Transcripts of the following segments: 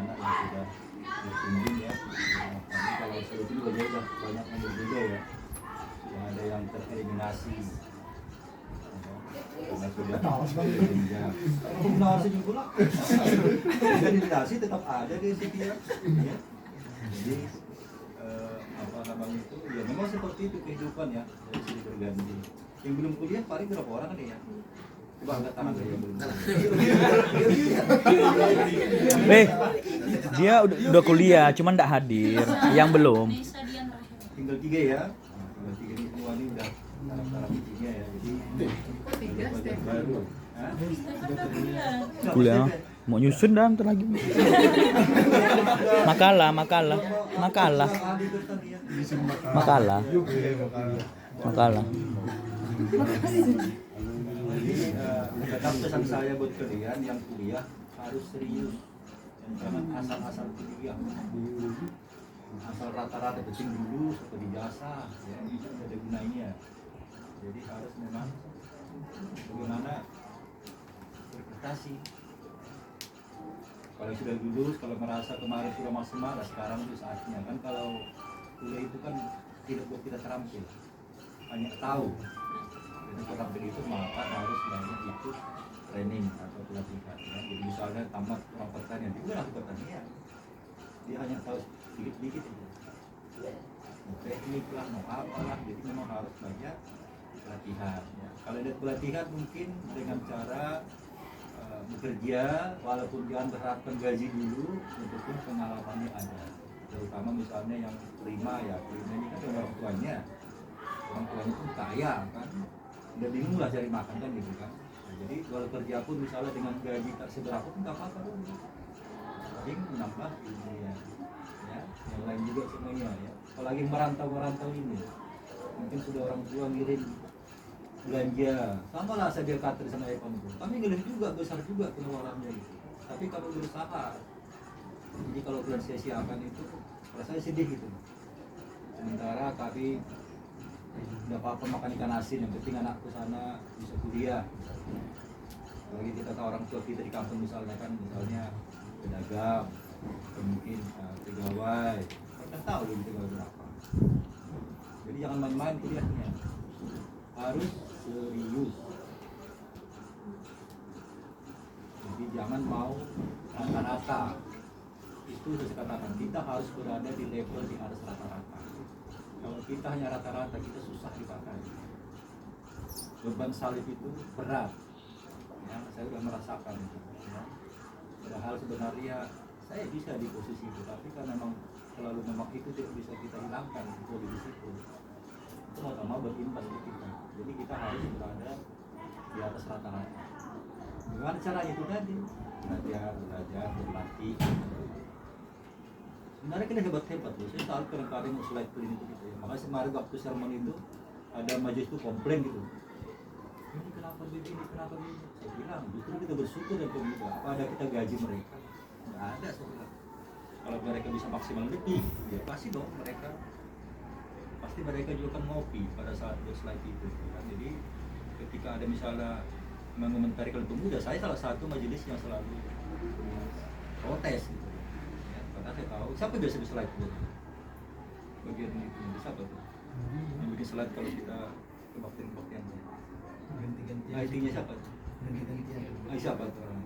anak yang sudah berkunjung ya. Tapi kalau solusi juga udah banyak yang berbeda ya. Yang ada yang tereliminasi karena sudah jenjang. Eliminasi juga lah. Eliminasi tetap ada di situ ya. Jadi apa namanya itu ya memang seperti itu kehidupan ya, dari sini berganti. Yang belum kuliah paling berapa orang ada ya? Coba angkat tangan yang belum. Dia udah kuliah, cuman nggak hadir. Yang belum. Tinggal 3 ya. Nah, tinggal 3 ini semua ini udah taraf-taraf intinya ya. Jadi pelajar baru. Hah? Kuliah. Mau nyusun dah bentar lagi. Makalah. Jadi tetap pesan saya buat kalian yang kuliah harus serius dan jangan asal-asal kuliah. Asal rata-rata penting dulu atau ijazah ya, itu ada gunanya. Jadi harus memang bagaimana berprestasi. Kalau sudah lulus, kalau merasa kemarin sudah maksimal, sekarang itu saatnya kan. Kalau kuliah itu kan tidak buat kita terampil, hanya tahu. Jadi terampil itu maka harus banyak ikut training atau pelatihan ya. Jadi misalnya tamat orang pertanian, dia udah pertanian, dia hanya tahu sedikit-sedikit aja. Mau teknik lah, mau apalah, jadi memang harus banyak pelatihan ya. Kalau ada pelatihan mungkin dengan cara bekerja, walaupun jangan berharapkan gaji dulu, untuk pengalamannya ada. Terutama misalnya yang terima ini kan orang tuanya pun kaya kan, udah bingung lah cari makan kan gitu kan. Nah, jadi kalau kerja pun misalnya dengan gaji tak seberapa pun tak apa-apa dulu, paling menambah ini ya, yang lain juga semuanya ya. Apalagi merantau ini, mungkin sudah orang tua ngirim belanja, sama lah saya Katri sama Evan itu. Kami ngirim juga, besar juga pengeluarannya gitu. Tapi kalau berusaha, jadi kalau kalian sia-siakan itu, rasanya sedih gitu. Sementara kami nggak apa-apa makan ikan asin, yang penting anakku sana bisa kuliah. Lagi kita tahu orang tua kita di kampung misalnya pedagang, atau mungkin pegawai, mereka tahu lebih pegawai berapa. Jadi jangan main-main kuliahnya, harus serius. Jadi jangan mau rata-rata. Itu saya katakan, kita harus berada di level di atas rata-rata. Kalau kita hanya rata-rata, kita susah dipakai. Beban salib itu berat ya, saya sudah merasakan itu ya. Padahal sebenarnya saya bisa di posisi itu, tapi kan memang selalu memang itu tidak bisa kita hilangkan, itu di situ. Itu mau berimbas di kita. Jadi kita harus berada di atas rata-rata. Gimana cara itu tadi? Belajar, berlatih. Sebenarnya kita hebat-hebat loh. Saya selalu kadang-kadang mau slide clean itu gitu ya. Makanya kemarin waktu sermon itu ada majelis itu komplain gitu. Ini kenapa begini? Saya bilang justru kita bersyukur dan pemuda. Apa ada kita gaji mereka? Nggak ada saya bilang. Kalau mereka bisa maksimal lebih, ya pasti dong mereka. Pasti mereka juga kan ngopi pada saat slide itu kan. Jadi ketika ada misalnya mengomentari kalau pemuda, saya salah satu majelis yang selalu protes gitu ya. Karena saya tahu siapa biasa di slide itu bagian itu siapa tuh yang bikin slide kalau kita kebaktian ganti-gantian. Nah intinya siapa tuh? Ganti-gantian. Siapa tuh orang?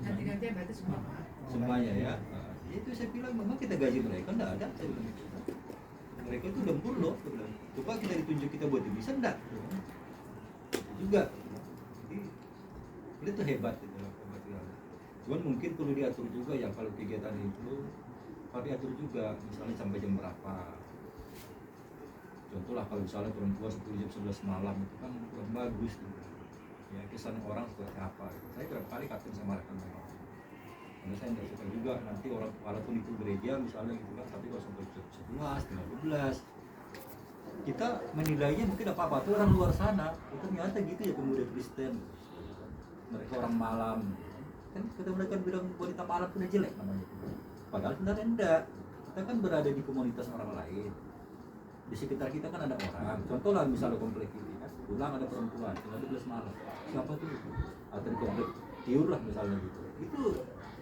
Ganti-gantian berarti semua. Semuanya ya. Nah, itu saya bilang memang kita gaji mereka enggak ada, saya bilang gitu. Mereka itu lembur loh, coba kita ditunjuk kita buat bisa enggak? Juga. Jadi itu hebat gitu loh. Cuman mungkin perlu diatur juga ya, kalau kegiatan itu harus diatur juga, misalnya sampai jam berapa. Contoh lah kalau misalnya perempuan 10 jam 11 malam itu kan kurang bagus gitu. Ya kesan orang seperti apa gitu. Saya berapa kali katain sama rekan-rekan. Karena saya nggak suka juga nanti orang walaupun itu gereja misalnya gitu kan, tapi kalau sampai jam 11, 12 kita menilainya mungkin apa-apa tuh orang luar sana itu ternyata gitu ya, pemuda Kristen mereka orang malam kan, kita mereka bilang wanita malam itu jelek namanya, padahal sebenarnya enggak. Kita kan berada di komunitas orang lain, di sekitar kita kan ada orang. Contoh lah misalnya komplek ini kan pulang ada perempuan jam 12 malam, siapa tuh itu? Atau di komplek Tiur lah misalnya gitu, itu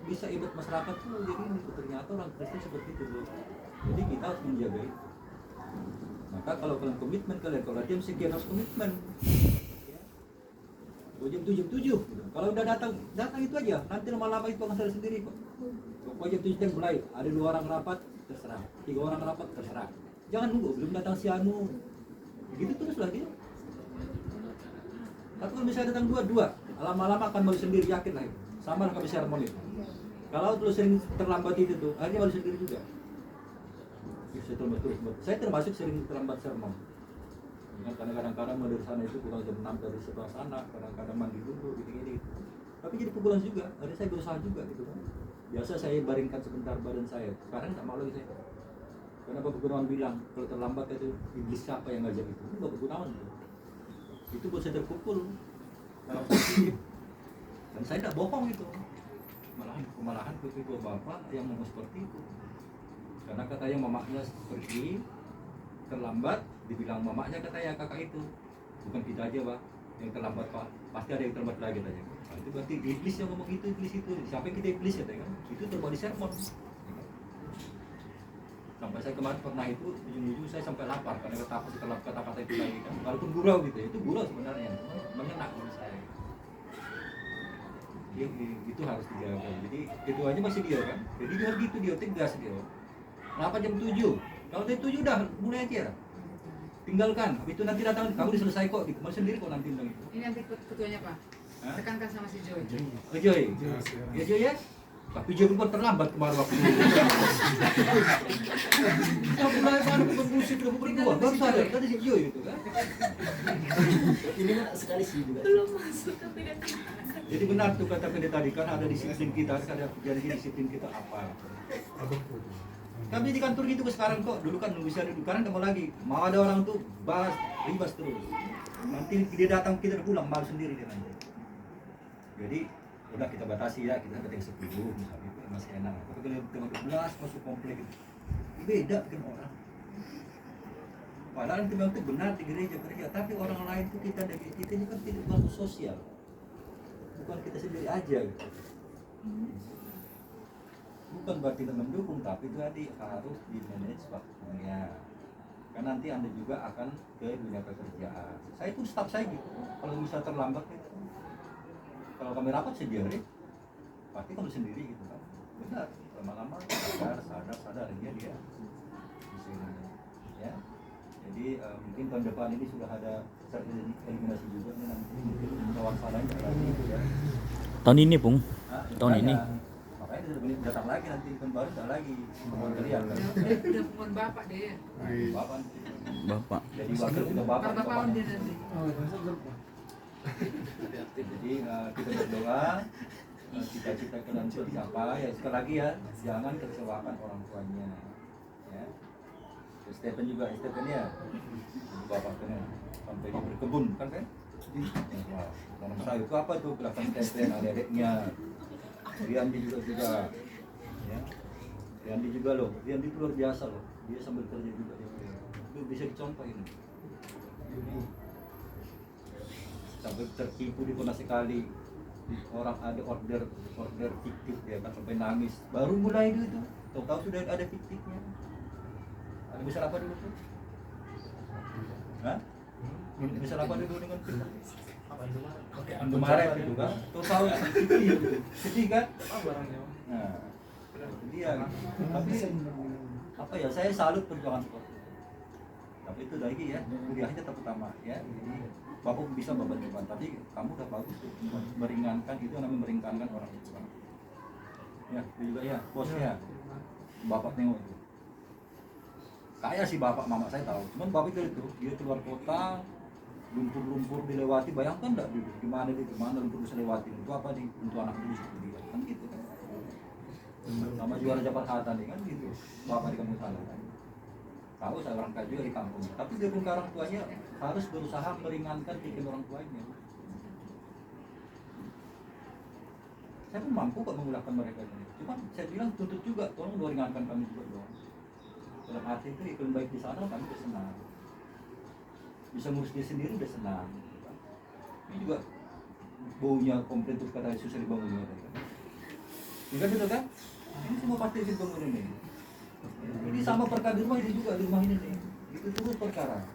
bisa hebat masyarakat tuh jadi ini tuh, ternyata orang Kristen seperti itu bro. Jadi kita harus menjaga itu. Maka kalau kalian komitmen kalian, kalau latihan sekian harus komitmen. Ya. Jam 7 gitu. Kalau udah datang itu aja. Nanti lama-lama itu akan sadar sendiri kok. Pokoknya jam 7 mulai. Ada 2 orang rapat terserah, 3 orang rapat terserah. Jangan nunggu belum datang si Anu. Begitu terus lagi. Tapi kalau misalnya datang dua, lama-lama akan malu sendiri, yakin lah itu. Sama dengan sermon itu. Kalau terus sering terlambat itu tuh, akhirnya malu sendiri juga. Saya termasuk sering terlambat sermon. Kadang-kadang mau dari sana itu pulang jam 6 dari sebelah sana, kadang-kadang mandi dulu gini-gini. Tapi jadi pukulan juga, ada saya berusaha juga gitu kan. Biasa saya baringkan sebentar badan saya. Sekarang tak mau lagi saya. Karena Bapak Gunawan bilang kalau terlambat itu iblis siapa yang ngajak itu? Bapak Gunawan itu buat saya terpukul dalam positif. Dan saya tidak bohong itu. Malahan kedua bapak yang ngomong seperti itu. Karena katanya mamanya pergi terlambat, dibilang mamanya katanya kakak itu bukan kita aja pak yang terlambat pak, pasti ada yang terlambat lagi katanya. Nah, itu berarti iblis yang ngomong itu, iblis itu siapa yang kita iblis ya kan? Itu terbuat di sermon. Sampai saya kemarin pernah itu ujung-ujung saya sampai lapar karena kata-kata itu lagi kan, walaupun gurau gitu ya, itu gurau sebenarnya mengenak menurut saya. Itu harus dijaga. Jadi ketuanya masih dia kan, jadi dia gitu, dia tegas dia. Kenapa jam 7? Kalau jam 7 udah mulai aja. Tinggalkan, habis itu nanti datang, kamu udah selesai kok, kamu sendiri kok nanti bilang itu. Ini nanti ketuanya Pak. Tekankan sama si Joy. Oh Joy, ya Joy ya. Tapi Joy bukan terlambat kemarin waktu itu. Kita mulai baru bermusik udah berdua, baru sadar tadi si Joy itu kan. Ini kan sekali sih juga. Belum masuk tapi kan. Jadi benar tuh kata pendeta tadi kan ada disiplin kita, ada jadi disiplin kita apa. Kami di kantor gitu sekarang kok, dulu kan bisa duduk, sekarang nggak mau lagi. Mau ada orang tuh bahas, ribas terus. Nanti dia datang kita udah pulang, malu sendiri dia nanti. Jadi udah kita batasi ya, kita datang 10 misalnya itu masih enak. Tapi kalau tengah 12 masuk komplek itu beda kan orang. Padahal itu memang itu benar di gereja, tapi orang lain tuh kita ini kan tidak masuk sosial. Bukan kita sendiri aja gitu. Bukan berarti tidak mendukung, tapi itu tadi harus di manage waktunya. Kan nanti Anda juga akan ke dunia pekerjaan. Saya itu staff saya gitu. Kalau bisa terlambat itu, kalau kami rapat sendiri, pasti kamu sendiri gitu kan. Benar, lama-lama sadar dia di sini. Ya. Jadi mungkin tahun depan ini sudah ada eliminasi juga nih nanti mungkin kawan lain lagi ya. Tahun ini Pung, tahun ini. Makanya udah datang lagi nanti tahun baru udah lagi mohon kalian kan. Udah mohon Bapak deh. Bapak. Jadi wakil kita bapak. Bapak on dia nanti. Jadi kita berdoa cita-cita kalian seperti apa ya, sekali lagi ya jangan kecewakan orang tuanya ya. Stephen juga, Stephen ya bapaknya sampai dia berkebun kan tanam sayur itu apa tuh belakang Stephen, adik-adiknya Riandi juga ya. Riandi juga loh, Riandi itu luar biasa loh, dia sambil kerja juga itu bisa dicontoh ini. Sampai tertipu di kona sekali orang ada order fiktif ya kan sampai nangis baru mulai itu tahu sudah ada fiktifnya. Ada bisa apa dulu tuh? Hah? Bisa apa dulu dengan fiktif? Indomaret gitu kan? Tahu sedih kan? Nah, itu dia. Tapi apa ya? Saya salut perjuangan seperti itu. Tapi itu lagi ya, kuliahnya tetap utama ya. Jadi Bapak bisa beban-beban, tapi kamu udah bagus tuh meringankan, itu namanya meringankan orang tua. Ya, itu juga ya, bosnya. Bapak tengok itu. Kayak si bapak mama saya tahu, cuman bapak itu dia keluar kota, lumpur-lumpur dilewati, bayangkan enggak dulu gimana di mana lumpur bisa lewati, itu apa nih untuk anak dulu seperti dia, kan gitu kan. Sama juara Jakarta nih kan gitu, bapak di kampung sana kan. Tahu saya orang kaya juga di kampung, tapi dia pun ke orang tuanya harus berusaha meringankan pikiran orang tuanya. Saya pun mampu kok mengulahkan mereka ini. Cuma saya bilang tuntut juga, tolong ringankan kami juga dong. Dalam arti itu iklim baik di sana kami udah senang. Bisa ngurus dia sendiri udah senang. Ini juga baunya komplit terus kata susah dibangun juga. Ya kan betul kan? Ini semua pasti izin bangunan ini. Ini sama perkara di rumah ini juga, di rumah ini nih. Itu terus perkara.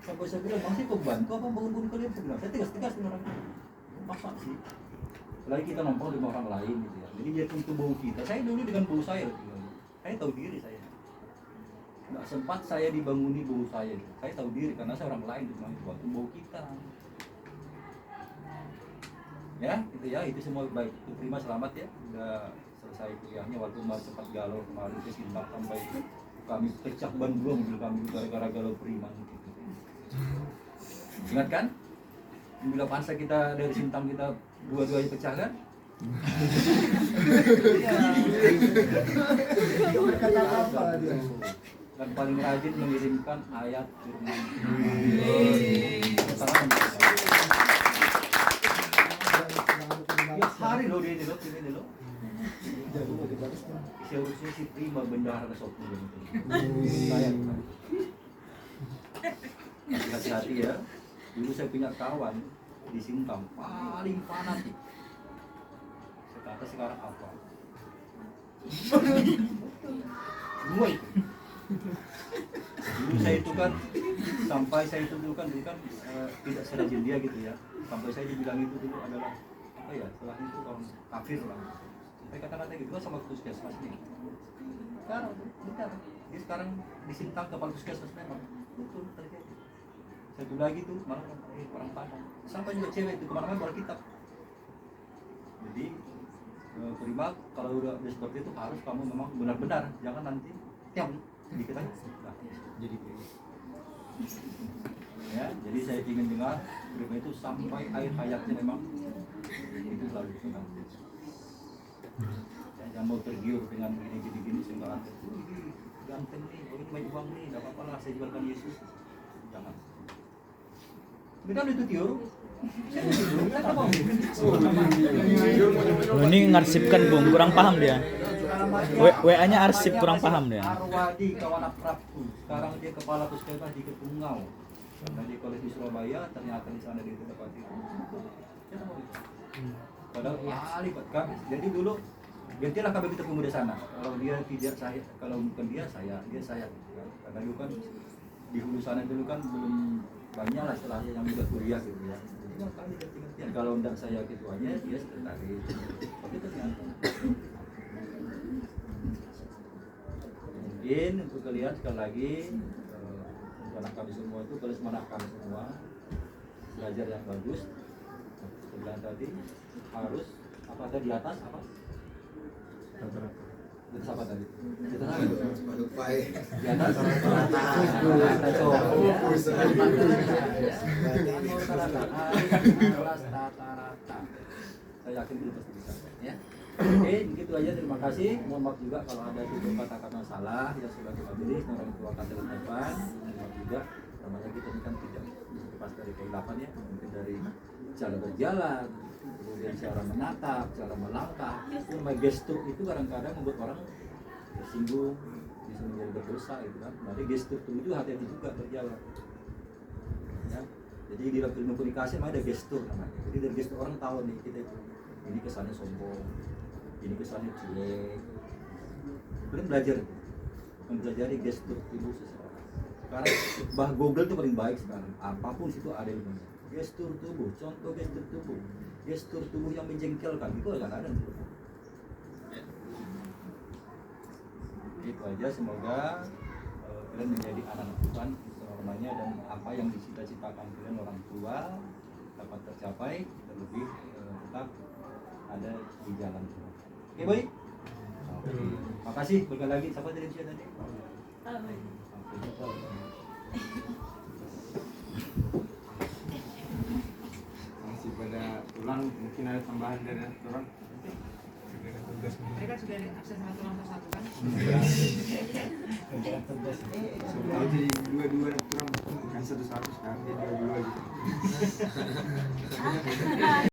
Sampai saya bilang, masih pembantu apa bangun-bangun kalian? Saya bilang, saya tegas-tegas dengan orang. Masa sih? Lagi kita nongkrong di rumah orang lain gitu ya. Jadi dia tentu bau kita. Saya dulu dengan bau saya. Saya tahu diri saya. Nggak sempat saya dibanguni bau saya. Saya tahu diri karena saya orang lain di rumah itu. Waktu bau kita. Ya, itu semua baik. Itu Prima selamat ya. Udah selesai kuliahnya waktu masih sempat galau kemarin ke Simpang sampai kami pecah ban dua mobil kami gara-gara galau Prima gitu. Ingat kan? Bila pansa kita dari Sintang kita dua-duanya pecah kan? Kata apa dia? Dan paling rajin mengirimkan ayat firman. Ya hari loh dia ini loh. Seharusnya si Prima bendahara ke Sopo gitu. Saya hati-hati ya. Dulu saya punya kawan di Sintang paling fanatik. Saya kata sekarang apa? Dua itu. Dulu saya itu kan sampai saya itu dulu kan tidak serajin dia gitu ya. Sampai saya dibilang itu dulu adalah apa ya? Setelah itu orang kafir lah. Sampai kata-kata gitu kan sama puskesmas nih. Sekarang, bentar. Dia sekarang di Sintang kepala puskesmas memang betul terjadi. Satu lagi tuh malah orang Padang. Sampai juga cewek itu kemana-mana bawa kitab. Jadi Prima kalau udah seperti itu harus kamu memang benar-benar jangan nanti tiang sedikit aja. Nah, jadi ya, jadi saya ingin dengar Prima itu sampai akhir hayatnya memang itu selalu senang. Yang mau tergiur dengan gini segala itu ganteng nih, ini banyak uang nih, nggak apa-apa lah saya jualkan Yesus. Jangan. Benar itu tiur. Loh, ini ngarsipkan Bung, kurang paham dia. WA-nya arsip, kurang paham dia. Arwadi kawan akrabku. Sekarang dia kepala puskesmas di Ketungau. Karena di kolej di Surabaya, ternyata di sana dia tempat itu. Padahal ahli kan. Jadi dulu gantilah kami kita pemuda sana. Kalau dia tidak saya, kalau bukan dia saya. Karena dulu kan di hulu sana dulu kan belum banyak lah setelahnya yang udah kuliah gitu ya. Jadi kami ganti-gantian. Kalau enggak saya ketuanya, dia sekretaris. Tapi ternyata mungkin untuk kalian sekali lagi untuk anak kami semua itu kalau semangat kami semua belajar yang bagus. Sebelah tadi harus apa tadi di atas apa? Itu apa tadi? Itu apa? Di atas rata-rata. Saya yakin itu pasti bisa ya. Oke, begitu aja. Terima kasih. Mohon maaf juga kalau ada tutur kata-kata salah yang sudah kita tulis orang tua kata depan. Mohon maaf juga namanya kita ini kan tidak lepas dari keilapan ya, mungkin dari cara berjalan, kemudian cara menatap, cara melangkah. Itu namanya gestur itu kadang-kadang membuat orang tersinggung, bisa menjadi berdosa gitu kan. Nanti gestur itu hati-hati juga berjalan. Ya. Jadi di dalam ilmu komunikasi ada gestur namanya. Jadi dari gestur orang tahu nih kita itu ini kesannya sombong, ini kesannya cuek. Kalian belajar itu, mempelajari gestur tubuh seseorang. Sekarang Google itu paling baik sekarang. Apapun situ ada di mana. Gestur tubuh, contoh gestur tubuh, gestur tubuh yang menjengkelkan itu agak ada. Itu aja, semoga kalian menjadi anak Tuhan selamanya dan apa yang dicita-citakan kalian orang tua dapat tercapai, terlebih tetap ada di jalan. Oke, baik. Makasih. Berkali lagi. Siapa tadi usia tadi? Masih pada tulang, mungkin ada tambahan dari orang. Mereka sudah akses sama tulang satu kan? Kalau jadi dua-dua tulang bukan satu-satu sekarang dia dua-dua gitu.